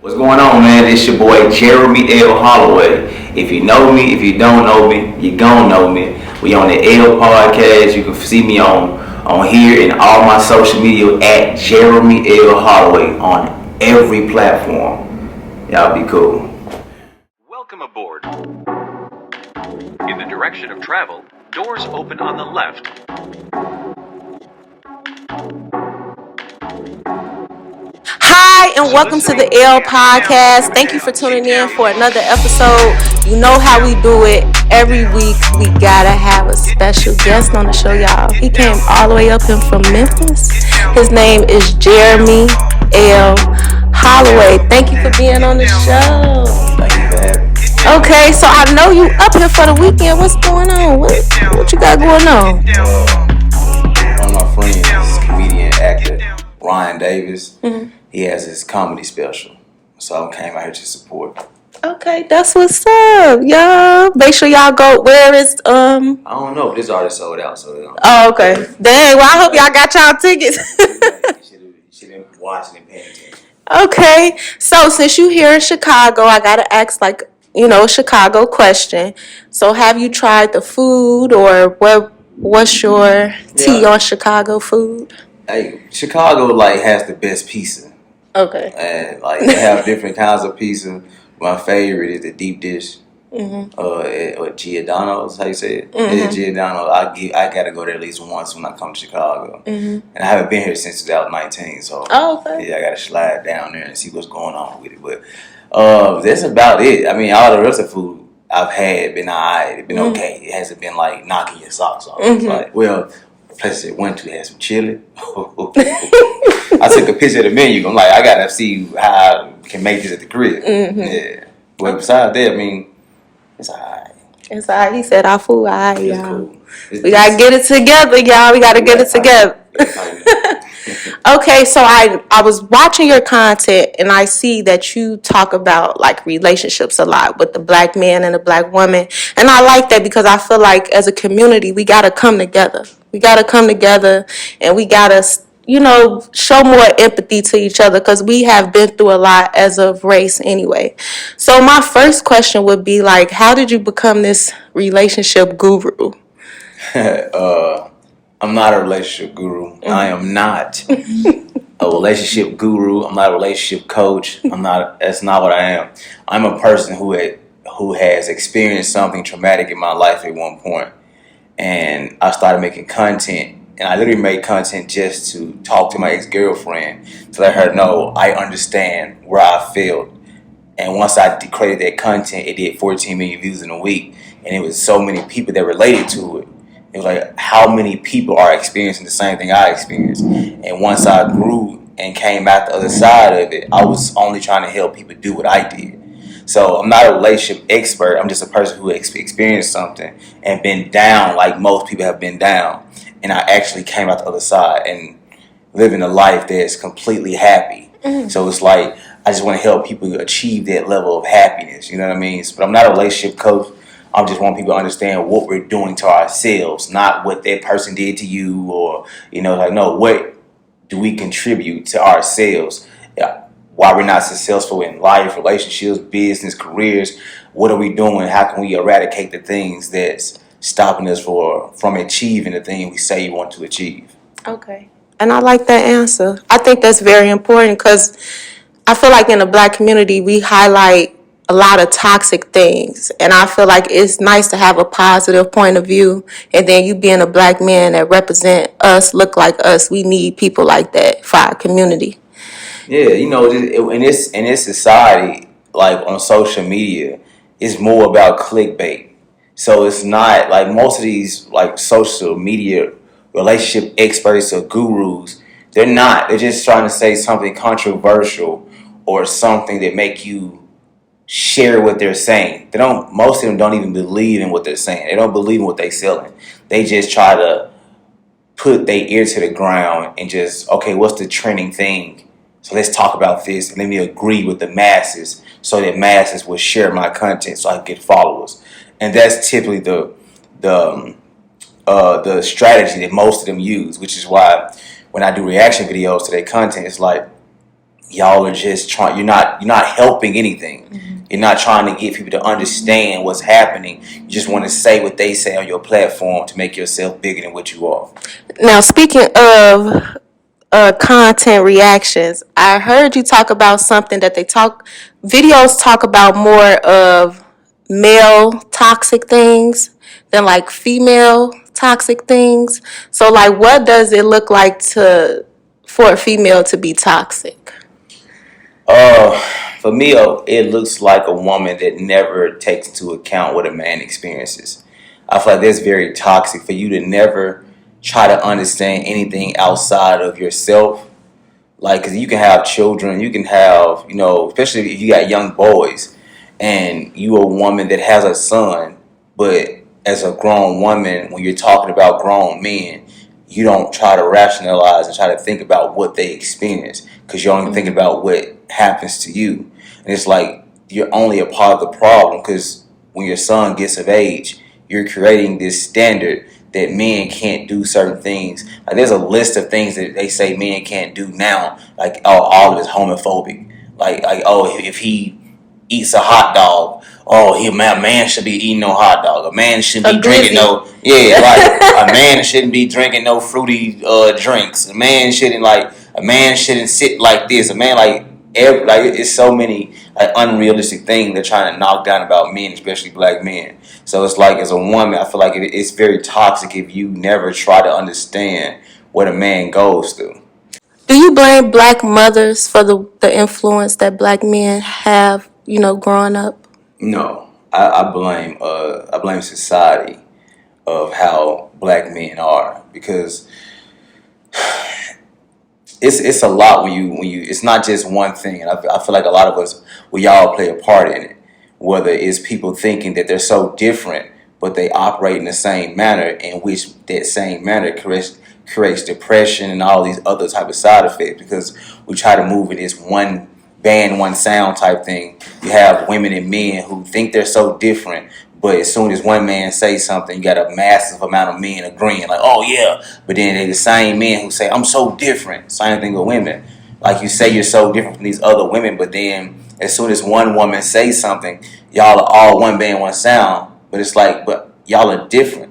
What's going on, man? It's your boy Jermey L Holloway. If you know me, if you don't know me, you gon' know me. We on the L podcast. You can see me on here and all my social media at Jermey L Holloway on every platform. Y'all be cool. Welcome aboard. In the direction of travel, doors open on the left. Hi, and welcome to the L podcast. Thank you for tuning in for another episode. You know how we do it. Every week, we gotta have a special guest on the show, y'all. He came all the way up here from Memphis. His name is Jermey L Holloway. Thank you for being on the show. Thank you for having me. Okay, so I know you up here for the weekend. What's going on? What you got going on? One of my friends, comedian, actor, Ryan Davis. He has his comedy special, so I came out here to support. Okay, that's what's up, y'all. Make sure y'all go. Where is I don't know, but this already sold out, so. Oh, okay. Dang. Well, I hope y'all got y'all tickets. You should have been watching and paying attention. Okay. So since you here in Chicago, I gotta ask a Chicago question. So have you tried the food, or what's your tea on Chicago food? Hey, Chicago has the best pizza. Okay. And they have different kinds of pizza. My favorite is the deep dish. Or Giordano's, how you say it? Yeah, Giordano. I gotta go there at least once when I come to Chicago. And I haven't been here since 2019, so okay. Yeah, I gotta slide down there and see what's going on with it. But that's about it. I mean, all the rest of food I've had been alright. It's been okay. It hasn't been knocking your socks off. It's the place I went to had some chili. I took a picture of the menu. I'm I gotta see how I can make this at the crib. Yeah. But besides that, I mean, it's alright. It's alright. He said our food alright, It's y'all. cool. We gotta get it together, y'all. We gotta get it together. Okay, so I was watching your content and I see that you talk about relationships a lot with the black man and the black woman, and I like that because I feel like as a community we gotta come together. We gotta come together and we gotta show more empathy to each other because we have been through a lot as of race anyway. So my first question would be how did you become this relationship guru? I'm not a relationship guru. I am not a relationship guru. I'm not a relationship coach. That's not what I am. I'm a person who has experienced something traumatic in my life at one point, and I started making content. And I literally made content just to talk to my ex-girlfriend to let her know I understand where I felt. And once I created that content, it did 14 million views in a week, and it was so many people that related to it. It was how many people are experiencing the same thing I experienced. And once I grew and came out the other side of it, I was only trying to help people do what I did. So I'm not a relationship expert. I'm just a person who experienced something and been down like most people have been down. And I actually came out the other side and living a life that's completely happy. So it's I just want to help people achieve that level of happiness. You know what I mean? But I'm not a relationship coach. I just want people to understand what we're doing to ourselves, not what that person did to you, or no, what do we contribute to ourselves? Why we're not successful in life, relationships, business, careers? What are we doing? How can we eradicate the things that's stopping us from achieving the thing we say we want to achieve? Okay, and I like that answer. I think that's very important because I feel in the black community we highlight a lot of toxic things, and I feel it's nice to have a positive point of view, and then you being a black man that represent us, look like us, we need people like that for our community. Yeah, in this society, on social media, it's more about clickbait. So it's not most of these social media relationship experts or gurus, they're just trying to say something controversial or something that make you share what they're saying. Most of them don't even believe in what they're saying. They don't believe in what they're selling. They just try to put their ear to the ground and just, okay, what's the trending thing? So let's talk about this and let me agree with the masses so that masses will share my content so I can get followers. And that's typically the strategy that most of them use, which is why when I do reaction videos to their content, it's y'all are just trying. You're not helping anything. You're not trying to get people to understand what's happening. You just want to say what they say on your platform to make yourself bigger than what you are. Now, speaking of content reactions, I heard you talk about something that videos talk about more of male toxic things than like female toxic things. So, like, what does it look like for a female to be toxic? For me, it looks like a woman that never takes into account what a man experiences. I feel like that's very toxic for you to never try to understand anything outside of yourself. Like, because you can have children, you can have, especially if you got young boys and you a woman that has a son, but as a grown woman, when you're talking about grown men, you don't try to rationalize and try to think about what they experience because you're only thinking about what happens to you. And it's like you're only a part of the problem because when your son gets of age, you're creating this standard that men can't do certain things. Like there's a list of things that they say men can't do now. Like, oh, all of it's homophobic. Like oh, if he eats a hot dog, oh, a man should be eating no hot dog. A man shouldn't be drinking no, like a man shouldn't be drinking no fruity drinks. A man shouldn't sit like this. A man it's so many unrealistic things they're trying to knock down about men, especially black men. So it's like as a woman, I feel like it's very toxic if you never try to understand what a man goes through. Do you blame black mothers for the influence that black men have, growing up? No, I blame society of how black men are because it's a lot when you it's not just one thing, and I feel like a lot of us we all play a part in it. Whether it's people thinking that they're so different, but they operate in the same manner, in which that same manner creates depression and all these other type of side effects because we try to move in this one band, one sound type thing. You have women and men who think they're so different, but as soon as one man says something, you got a massive amount of men agreeing, like, oh yeah, but then they're the same men who say, I'm so different. Same thing with women. Like you say you're so different from these other women, but then as soon as one woman says something, y'all are all one band, one sound. But it's like, but y'all are different.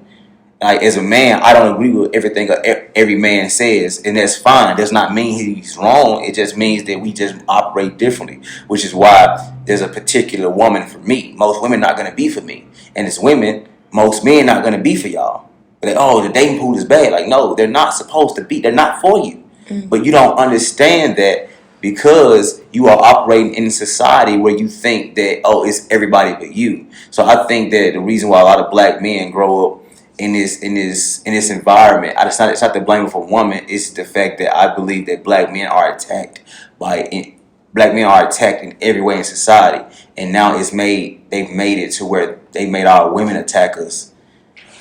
Like as a man, I don't agree with everything every man says, and that's fine. It does not mean he's wrong. It just means that we just operate differently, which is why there's a particular woman for me. Most women not going to be for me, and as women, most men not going to be for y'all. But oh, the dating pool is bad. Like no, they're not supposed to be. They're not for you. But you don't understand that because you are operating in a society where you think that, oh, it's everybody but you. So I think that the reason why a lot of black men grow up in this environment, it's not the blame of a woman, it's the fact that I believe that black men are attacked in every way in society. And now they've made it to where they made our women attack us.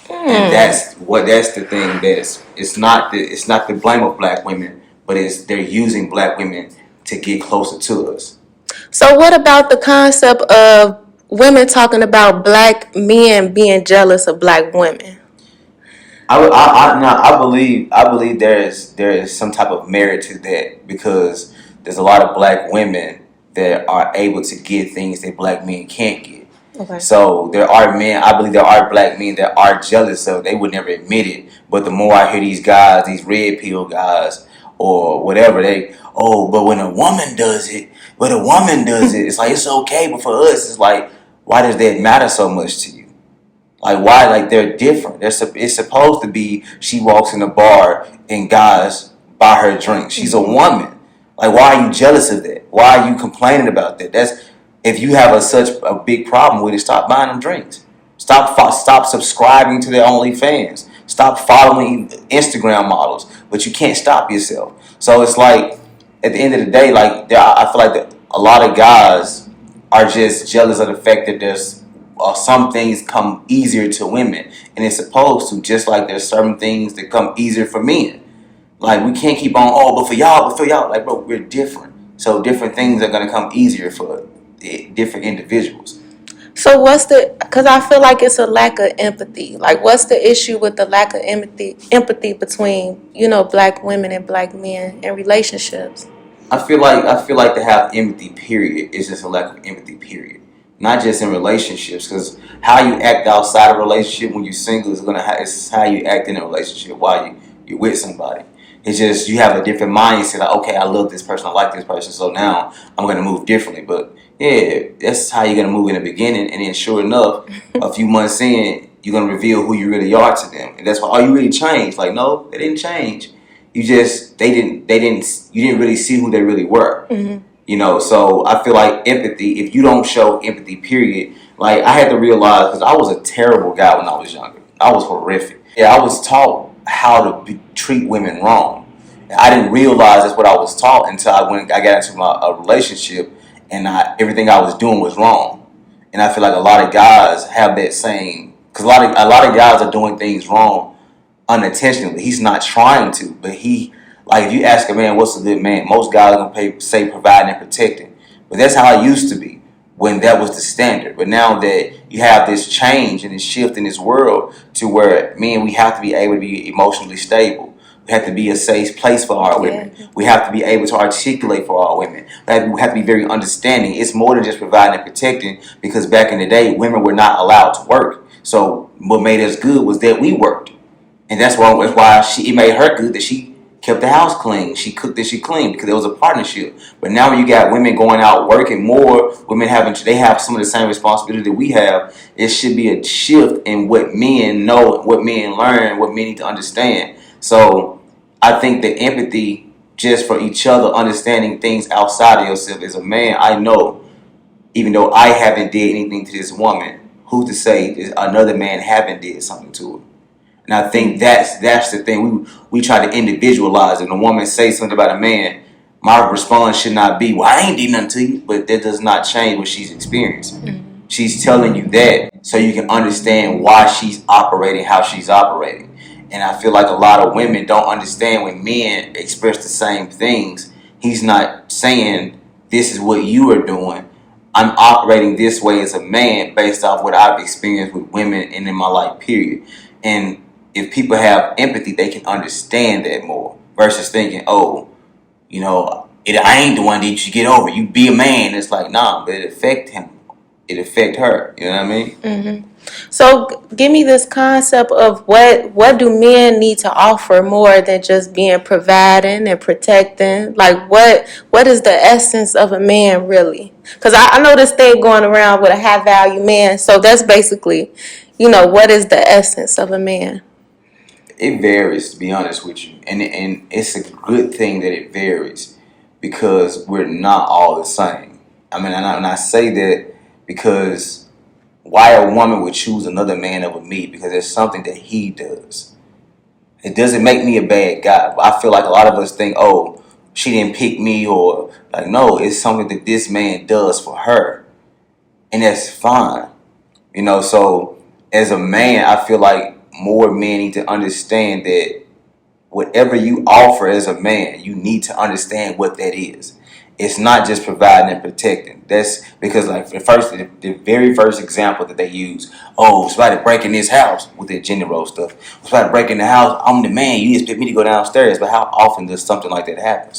And that's the thing it's not the blame of black women, but they're using black women to get closer to us. So what about the concept of women talking about black men being jealous of black women? I believe there is some type of merit to that because there's a lot of black women that are able to get things that black men can't get. Okay. So I believe there are black men that are jealous of. They would never admit it, but the more I hear these guys, these red pill guys or whatever, but when a woman does it, it's like it's okay, but for us, it's like, why does that matter so much to you? Like why? Like they're different. It's supposed to be she walks in a bar and guys buy her drink. She's a woman. Like why are you jealous of that? Why are you complaining about that? If you have such a big problem with it, stop buying them drinks. Stop subscribing to their OnlyFans. Stop following Instagram models. But you can't stop yourself. So it's like at the end of the day, like I feel like a lot of guys are just jealous of the fact that there's some things come easier to women, and it's supposed to. Just like there's certain things that come easier for men. Like we can't keep on. Oh, but for y'all, like bro, we're different. So different things are gonna come easier for different individuals. So because I feel like it's a lack of empathy. Like what's the issue with the lack of empathy between, black women and black men in relationships? I feel like to have empathy, period, is just a lack of empathy, period. Not just in relationships, because how you act outside of a relationship when you're single is how you act in a relationship while you're with somebody. It's just you have a different mindset. Like, okay, I love this person, I like this person, so now I'm gonna move differently. But yeah, that's how you're gonna move in the beginning, and then sure enough, a few months in, you're gonna reveal who you really are to them, and that's why you really changed. Like, no, they didn't change. You didn't really see who they really were. Mm-hmm. So I feel like empathy, if you don't show empathy, period, like I had to realize, because I was a terrible guy when I was younger. I was horrific. Yeah, I was taught how to treat women wrong. I didn't realize that's what I was taught until I got into a relationship, and everything I was doing was wrong. And I feel like a lot of guys have that same, because a lot of guys are doing things wrong unintentionally. He's not trying to, but like if you ask a man what's a good man, most guys are gonna say providing and protecting. But that's how it used to be when that was the standard. But now that you have this change and this shift in this world to where men, we have to be able to be emotionally stable. We have to be a safe place for our women. Yeah. We have to be able to articulate for our women. We have to be very understanding. It's more than just providing and protecting, because back in the day, women were not allowed to work. So what made us good was that we worked. And that's why it made her good that she kept the house clean. She cooked and she cleaned, because it was a partnership. But now when you got women going out working more, they have some of the same responsibility that we have. It should be a shift in what men know, what men learn, what men need to understand. So I think that empathy just for each other, understanding things outside of yourself. As a man, I know, even though I haven't did anything to this woman, who's to say another man haven't did something to her? And I think that's the thing. We try to individualize it. When a woman says something about a man, my response should not be, well, I ain't did nothing to you. But that does not change what she's experiencing. Mm-hmm. She's telling you that so you can understand why she's operating how she's operating. And I feel like a lot of women don't understand when men express the same things. He's not saying, this is what you are doing. I'm operating this way as a man based off what I've experienced with women and in my life, period. And if people have empathy, they can understand that more versus thinking, I ain't the one that you should get over. You be a man. It's like, nah, but it affect him. It affect her. You know what I mean? Mm-hmm. So give me this concept of what do men need to offer more than just being providing and protecting? Like what is the essence of a man really? Because I know this thing going around with a high value man. So that's basically, what is the essence of a man? It varies, to be honest with you, and it's a good thing that it varies, because we're not all the same. I mean, and I say that because why a woman would choose another man over me, because it's something that he does. It doesn't make me a bad guy. I feel like a lot of us think, oh, she didn't pick me, or like, no, it's something that this man does for her, and that's fine. So as a man, I feel like more men need to understand that whatever you offer as a man, you need to understand what that is. It's not just providing and protecting. That's because, like, the very first example that they use, somebody breaking this house with their gender role stuff. Somebody breaking the house, I'm the man, you expect me to go downstairs. But how often does something like that happen?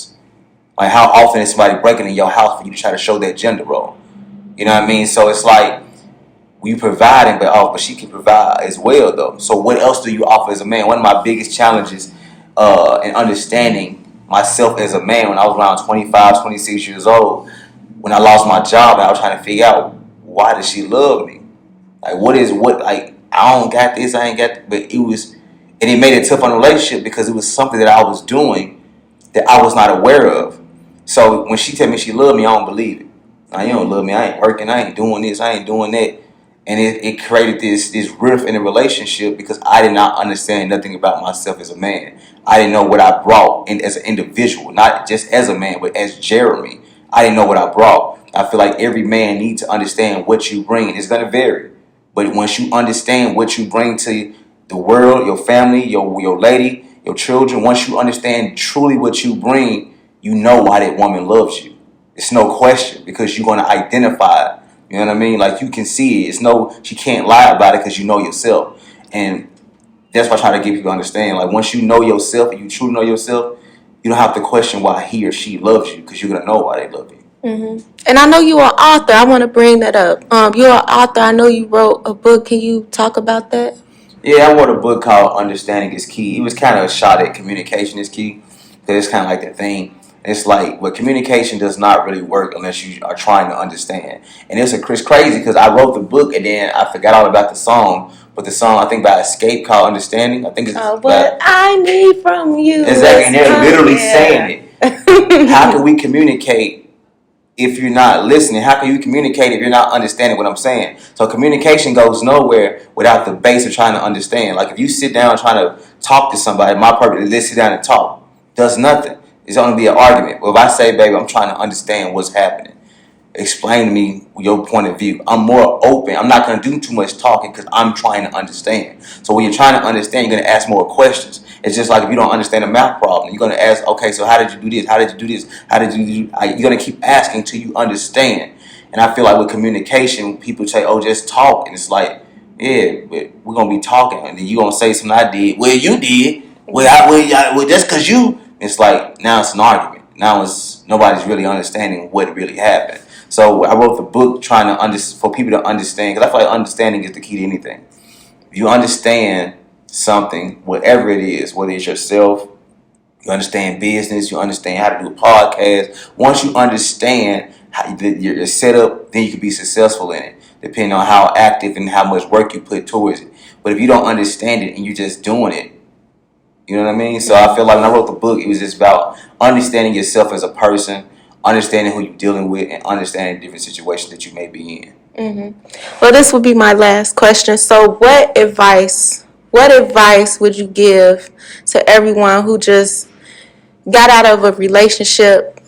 Like, how often is somebody breaking in your house for you to try to show that gender role? You know what I mean? So it's like, we providing, but she can provide as well, though. So what else do you offer as a man? One of my biggest challenges in understanding myself as a man when I was around 25, 26 years old, when I lost my job, and I was trying to figure out, why does she love me? Like, I don't got this, I ain't got that. But it made it tough on the relationship, because it was something that I was doing that I was not aware of. So when she tell me she loved me, I don't believe it. Now, you don't love me, I ain't working, I ain't doing this, I ain't doing that. And it created this rift in the relationship, because I did not understand nothing about myself as a man. I didn't know what I brought in as an individual, not just as a man, but as Jeremy. I didn't know what I brought. I feel like every man needs to understand what you bring. It's going to vary. But once you understand what you bring to the world, your family, your lady, your children, once you understand truly what you bring, you know why that woman loves you. It's no question, because you're going to identify it. You know what I mean? Like, you can see it. She can't lie about it, because you know yourself. And that's why I try to get people to understand. Like, once you know yourself and you truly know yourself, you don't have to question why he or she loves you, because you're gonna know why they love you. And I know you're an author. I want to bring that up. You're an author. I know you wrote a book. Can you talk about that? Yeah, I wrote a book called Understanding is Key. It was kind of a shot at communication is key, because it's kind of like the thing. It's like, but communication does not really work unless you are trying to understand. And it's crazy because I wrote the book and then I forgot all about the song. But the song, I think, by Escape called Understanding. I think it's What I need from you. exactly, and they're literally saying it. How can we communicate if you're not listening? How can you communicate if you're not understanding what I'm saying? So communication goes nowhere without the base of trying to understand. Like if you sit down trying to talk to somebody, my purpose is to sit down and talk. Does nothing. It's only be an argument. Well, if I say, baby, I'm trying to understand what's happening, explain to me your point of view. I'm more open. I'm not going to do too much talking because I'm trying to understand. So when you're trying to understand, you're going to ask more questions. It's just like if you don't understand a math problem, you're going to ask, okay, so how did you do this? How did you do this? How did you do? You're going to keep asking till you understand. And I feel like with communication, people say, oh, just talk. And it's like, yeah, we're going to be talking. And then you're going to say something I did. Well, you did. Well, just because you. It's like, now it's an argument. Now it's nobody's really understanding what really happened. So I wrote the book trying to for people to understand, because I feel like understanding is the key to anything. If you understand something, whatever it is, whether it's yourself, you understand business, you understand how to do a podcast. Once you understand how your setup, then you can be successful in it, depending on how active and how much work you put towards it. But if you don't understand it and you're just doing it, you know what I mean? So I feel like when I wrote the book, it was just about understanding yourself as a person, understanding who you're dealing with, and understanding different situations that you may be in. Well, this would be my last question. So what advice would you give to everyone who just got out of a relationship,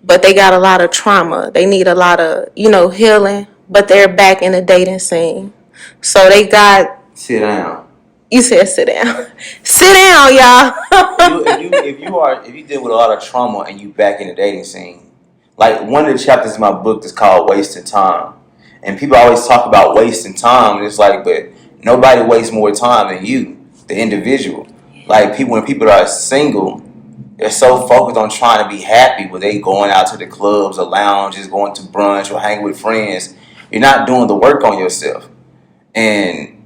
but they got a lot of trauma? They need a lot of, healing, but they're back in the dating scene. So they got... Sit down. You said sit down. Sit down, y'all. if you deal with a lot of trauma and you back in the dating scene, like one of the chapters in my book is called Wasting Time. And people always talk about wasting time, and it's like, but nobody wastes more time than you, the individual. Like when people are single, they're so focused on trying to be happy, where they going out to the clubs or lounges, going to brunch or hanging with friends. You're not doing the work on yourself. And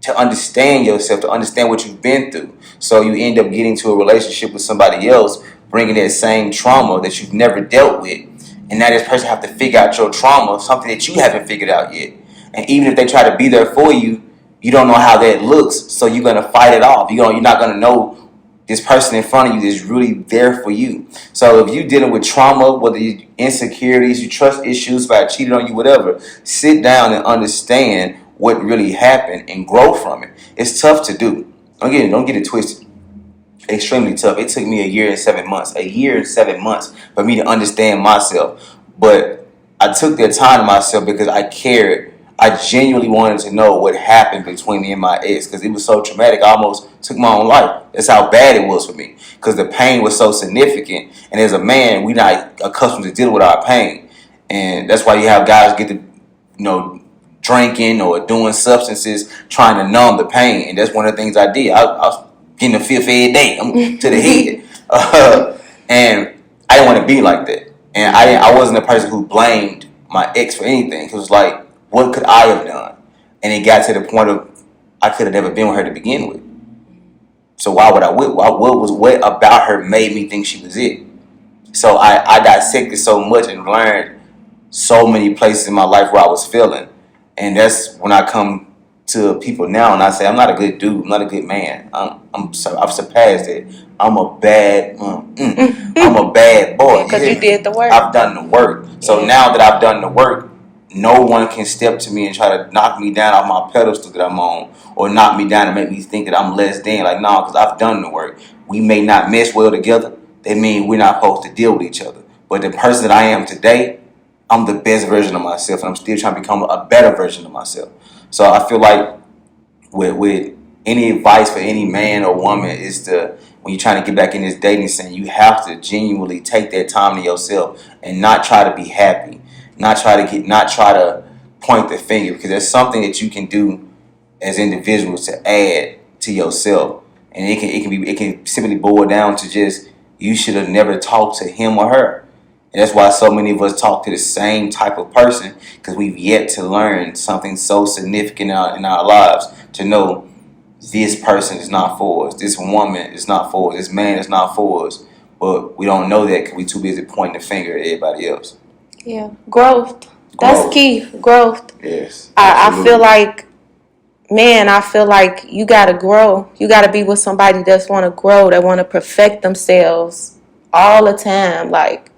to understand yourself, to understand what you've been through. So you end up getting to a relationship with somebody else, bringing that same trauma that you've never dealt with. And now this person have to figure out your trauma, something that you haven't figured out yet. And even if they try to be there for you, you don't know how that looks. So you're going to fight it off. You're not going to know this person in front of you is really there for you. So if you're dealing with trauma, whether you insecurities, you trust issues, if I cheated on you, whatever, sit down and understand what really happened and grow from it. It's tough to do. Don't get it twisted. Extremely tough. It took me a year and 7 months for me to understand myself. But I took that time to myself because I cared. I genuinely wanted to know what happened between me and my ex, because it was so traumatic. I almost took my own life. That's how bad it was for me, because the pain was so significant. And as a man, we're not accustomed to dealing with our pain. And that's why you have guys get to, drinking or doing substances, trying to numb the pain. And that's one of the things I did. I was getting the fifth every day. I'm to the head. And I didn't want to be like that. And I wasn't a person who blamed my ex for anything. It was like, what could I have done? And it got to the point of, I could have never been with her to begin with. So why would I? What about her made me think she was it? So I dissected so much and learned so many places in my life where I was feeling. And that's when I come to people now and I say, I'm not a good dude. I'm not a good man. I've surpassed it. I'm a bad boy. Because you did the work. I've done the work. So now that I've done the work, no one can step to me and try to knock me down off my pedestal that I'm on, or knock me down and make me think that I'm less than. Like, no, because I've done the work. We may not mesh well together. That means we're not supposed to deal with each other. But the person that I am today, I'm the best version of myself, and I'm still trying to become a better version of myself. So I feel like with any advice for any man or woman is when you're trying to get back in this dating scene, you have to genuinely take that time to yourself and not try to be happy, not try to point the finger, because there's something that you can do as individuals to add to yourself, and it can simply boil down to just you should have never talked to him or her. And that's why so many of us talk to the same type of person, because we've yet to learn something so significant in our lives to know this person is not for us, this woman is not for us, this man is not for us. But we don't know that because we're too busy pointing the finger at everybody else. Yeah, growth. That's key. Growth. Yes. I feel like, man, I feel like you gotta grow. You gotta be with somebody that's want to grow, that want to perfect themselves all the time. Like,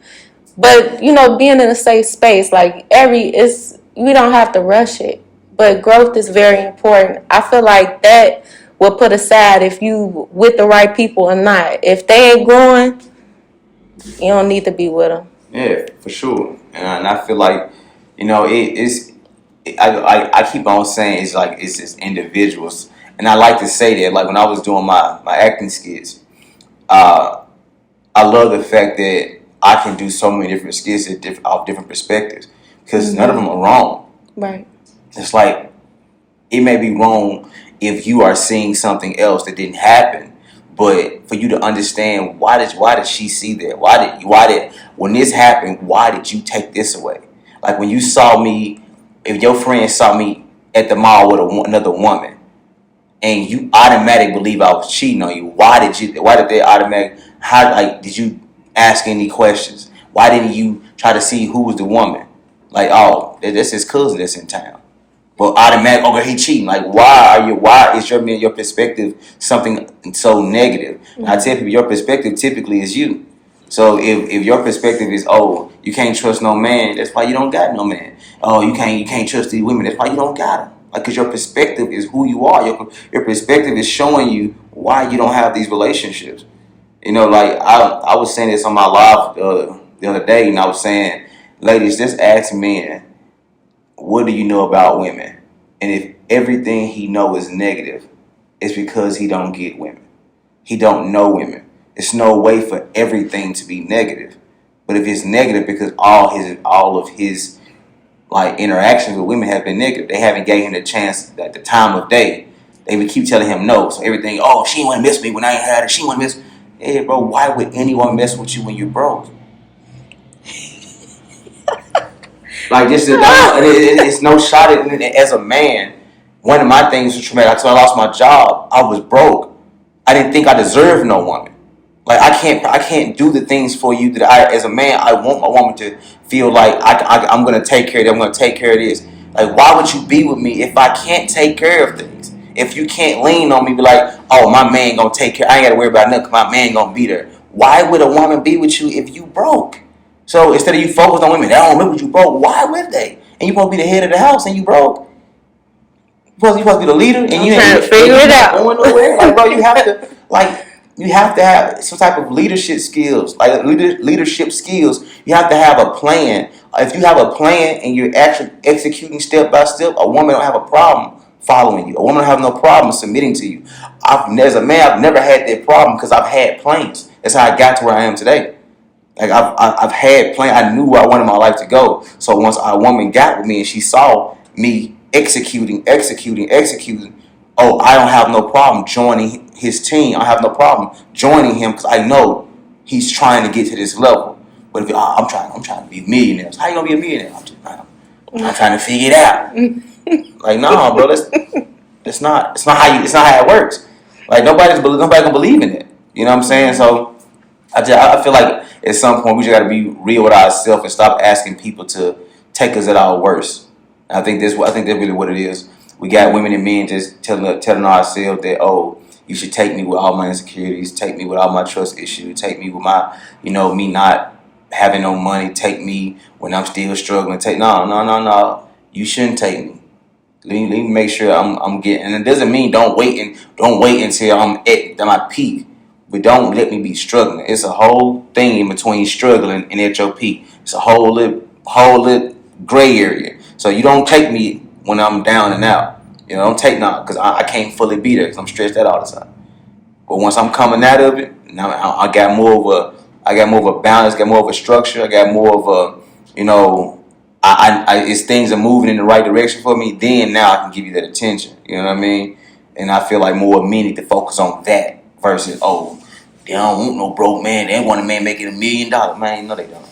but you know, being in a safe space, like we don't have to rush it. But growth is very important. I feel like that will put aside if you with the right people or not. If they ain't growing, you don't need to be with them. Yeah, for sure. And I feel like, you know, I keep on saying it's just individuals. And I like to say that, like when I was doing my acting skits, I love the fact that I can do so many different skits off different perspectives, because none of them are wrong. Right. It's like, it may be wrong if you are seeing something else that didn't happen, but for you to understand why did she see that? Why did when this happened? Why did you take this away? Like when you saw me, if your friend saw me at the mall with another woman, and you automatically believe I was cheating on you, why did they automatic? Did you ask any questions? Why didn't you try to see who was the woman? Like, oh, that's his cousin that's in town. Well, automatic, okay, he cheating. Like, why is your perspective something so negative? And I tell people, your perspective typically is you. So if your perspective is, oh, you can't trust no man, that's why you don't got no man. Oh, you can't trust these women, that's why you don't got them. Like, because your perspective is who you are. Your perspective is showing you why you don't have these relationships. You know, like I was saying this on my live the other day, and I was saying, ladies, just ask men, what do you know about women? And if everything he know is negative, it's because he don't get women. He don't know women. It's no way for everything to be negative. But if it's negative because all of his like interactions with women have been negative, they haven't gave him the chance at the time of day. They would keep telling him no. So everything, oh, she wouldn't miss me when I ain't had her. She wouldn't miss me. Hey, bro, why would anyone mess with you when you're broke? Like, it's no shot at it. As a man, one of my things was traumatic. Until I lost my job, I was broke. I didn't think I deserved no woman. Like, I can't do the things for you that as a man, I want my woman to feel like I'm going to take care of that. I'm going to take care of this. Like, why would you be with me if I can't take care of things? If you can't lean on me, be like, oh, my man going to take care. I ain't got to worry about nothing because my man going to be there. Why would a woman be with you if you broke? So instead of you focus on women, they don't remember you broke. Why would they? And you supposed to be the head of the house and you broke. You supposed to be the leader and you trying to figure it out. Going nowhere. Like, bro, you have to have some type of leadership skills. Like leadership skills, you have to have a plan. If you have a plan and you're actually executing step by step, a woman don't have a problem following you. A woman don't have no problem submitting to you. As a man, I've never had that problem because I've had plans. That's how I got to where I am today. Like I've had plans. I knew where I wanted my life to go. So once a woman got with me and she saw me executing, oh, I don't have no problem joining his team. I have no problem joining him because I know he's trying to get to this level. But if I'm trying to be a millionaire. So how you gonna be a millionaire? I'm trying to figure it out. Like, no, bro, it's not how it works. Like nobody gonna believe in it. You know what I'm saying? So I feel like at some point we just gotta be real with ourselves and stop asking people to take us at our worst. And I think that's really what it is. We got women and men just telling ourselves that, oh, you should take me with all my insecurities, take me with all my trust issues, take me with my, me not having no money, take me when I'm still struggling. No. You shouldn't take me. Let me make sure I'm getting. And it doesn't mean don't wait until I'm at my peak, but don't let me be struggling. It's a whole thing in between struggling and at your peak. It's a whole little gray area. So you don't take me when I'm down and out. Don't take now because I can't fully be there because I'm stressed out all the time. But once I'm coming out of it, now I got more of a balance, got more of a structure, I got more of a, it's things are moving in the right direction for me. Then now I can give you that attention. You know what I mean? And I feel like more men need to focus on that versus They don't want no broke man. They want a man making $1 million. Man, no, they don't.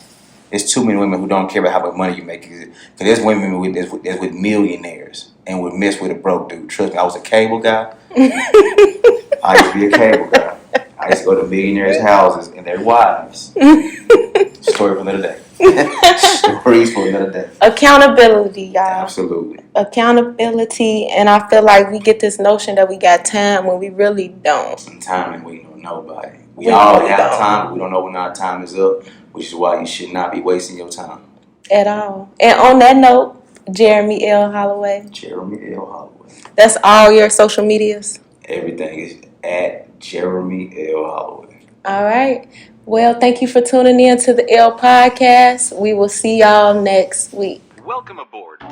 There's too many women who don't care about how much money you make. Because there's women that's with millionaires and would mess with a broke dude. Trust me, I was a cable guy. I used to be a cable guy. I used to go to millionaires' houses and their wives. Story for another day. Stories for another day. Accountability, y'all. Absolutely. Accountability, and I feel like we get this notion that we got time when we really don't. Some time and waiting on nobody. We all really have don't. time, but we don't know when our time is up, which is why you should not be wasting your time. At all. And on that note, Jermey L Holloway. Jermey L Holloway. That's all your social medias? Everything is at Jermey L Holloway. All right. Well, thank you for tuning in to the L Podcast. We will see y'all next week. Welcome aboard.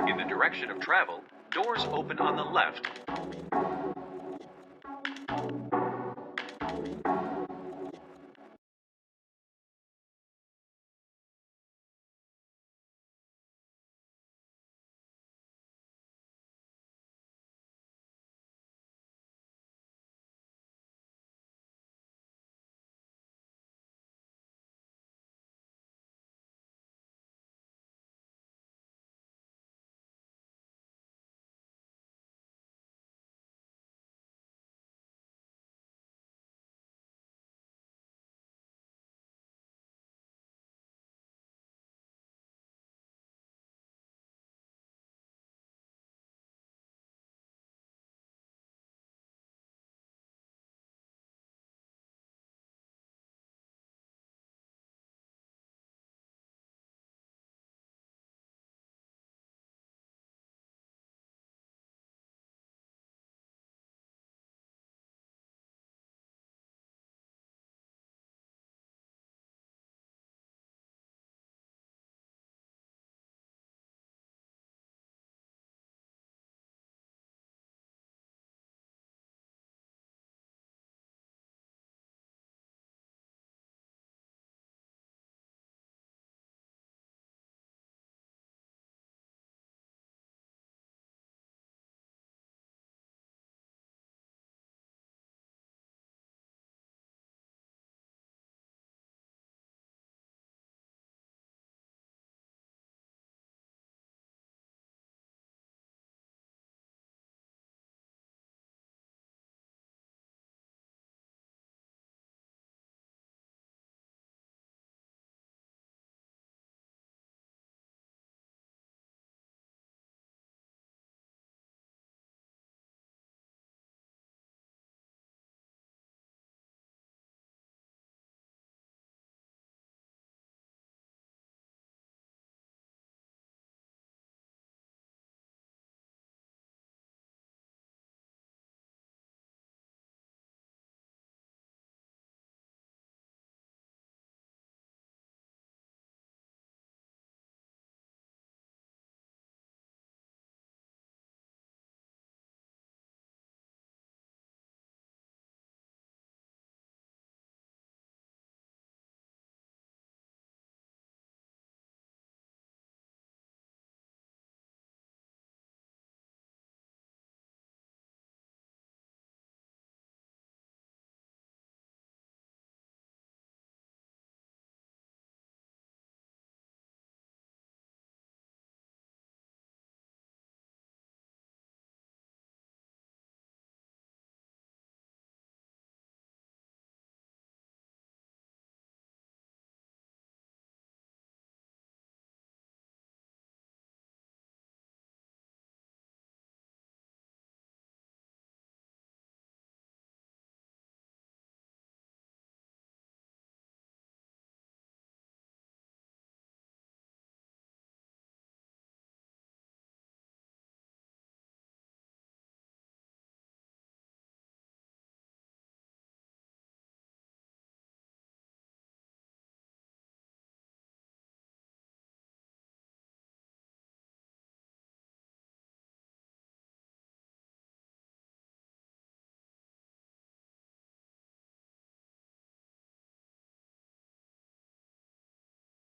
In the direction of travel, doors open on the left.